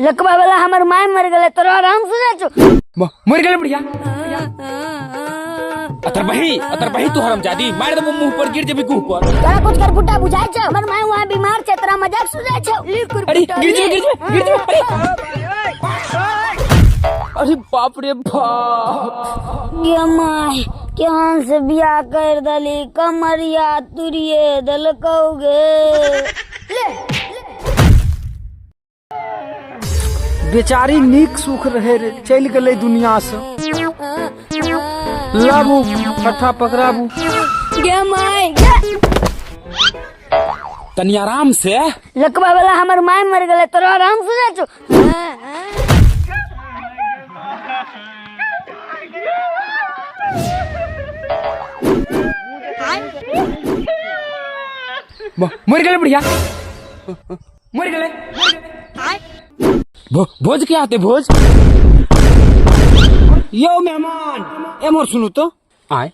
लकवा वाला हमार माय मर गले तोरा आराम से जा छो मर गले बढ़िया अतर बही तू हरामजादी मार दे मुंह पर गिर जेबी गुह पर तोरा कुछ कर फुटा बुझाय छ हमर माय वहां बीमार छ तोरा मजाक सुझाय छ अरे गिर जे अरे बाप रे बाप ये माय केहन से बियाह कर दली कमरिया तुरिये दलकौगे बेचारी नीक सुख रहे रे चल गले दुनिया से लाबू फटा पकड़ाबू गे माय तनी आराम से लकवा वाला हमार माय मर गले तोरा आराम से जा छो मर गले बढ़िया मर गले भोज क्या आते भोज यो मेहमान एमर सुनू तो आय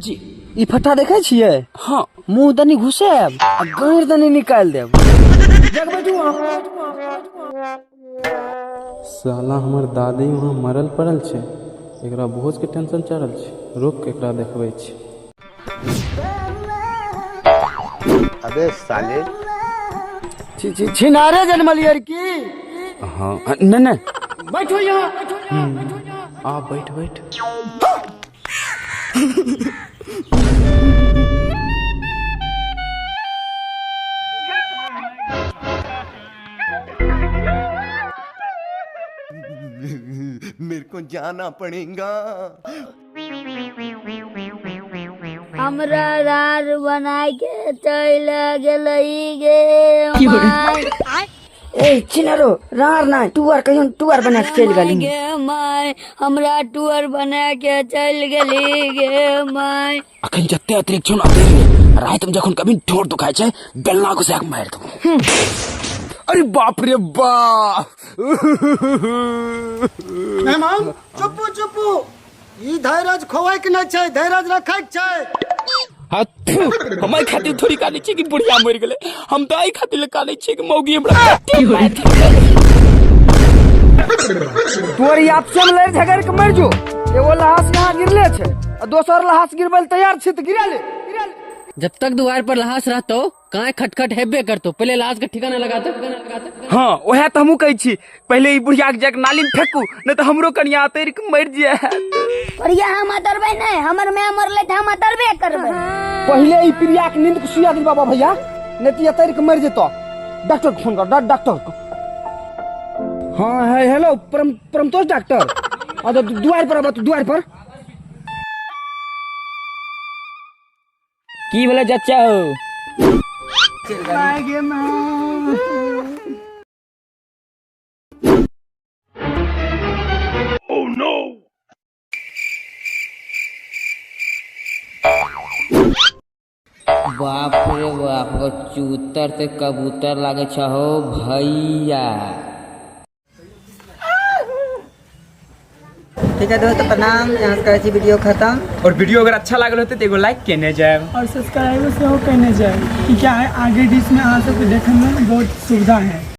जी ई फटा देखे छिए हाँ मुंह दनी घुसेब आ गांठ दनी निकाल देब जग बैठू साला हमर दादी वहाँ मरल पड़ल छे एकरा भोज के टेंशन चढ़ल छे रुक के एकरा देखबै छी अबे साले छिनारे जन्मलियर की हाँ न बैठो यहाँ आ बैठ मेरे को जाना पड़ेगा। हमरा रार बनाए के चल गेलई गे माय ए छिनारो रार ना टूअर कहियो टूअर बना के चल गली गे माय हमरा टूर बना के चल गेली गे माय अखन जत्ते अतिरिक्त छन अते रात में जखन कभी ठोर दुखाय छे बेलना को से मार दो अरे बाप रे बाप मेहमान चुप्पू ई धैर्य खोवाय के नहीं छै धैर्य रखै के छै हमारे खातिर थोड़ी काले छे कि बुढ़िया मर गेले हम तो आई खातिर काले छे कि मौगी हमरा तोरी आपसे में लड़ झगड़ के मर जो एगो लहास यहाँ गिरले छे आ दोसर लहास गिरबल तैयार छे त गिरा ले जब तक द्वार पर लहास रहतो काहे खटखट हेबे करतो पहले लाश का ठिकाना लगाते हाँ ओहे तो हमू कहै छी पहले ई बुढ़िया के जाके नाली में फेंकू न तो हमरो कनिया तैर के मर जाए प्रिया हम अतरबे नहीं हमर में मरले त हम अतरबे करबे पहले ई प्रिया के नींद के सुइया दिल बाबा भैया नहीं तो ये तैर के मर जेतो डॉक्टर को फोन कर डॉक्टर को हाँ है हेलो परमतोष डॉक्टर आ तो द्वार पर अब द्वार पर की बोले चाचा हो बाप रे बाप चूतर ते कबूतर लागे छहो भैया। ठीक है दोस्तों प्रणाम यहाँ से करै छी वीडियो खत्म और वीडियो अगर अच्छा लागल होते तो एगो लाइक केने जाए और सब्सक्राइब से हो करने जाए कि क्या है आगे डिश में आ सकते देखने में बहुत सुविधा है।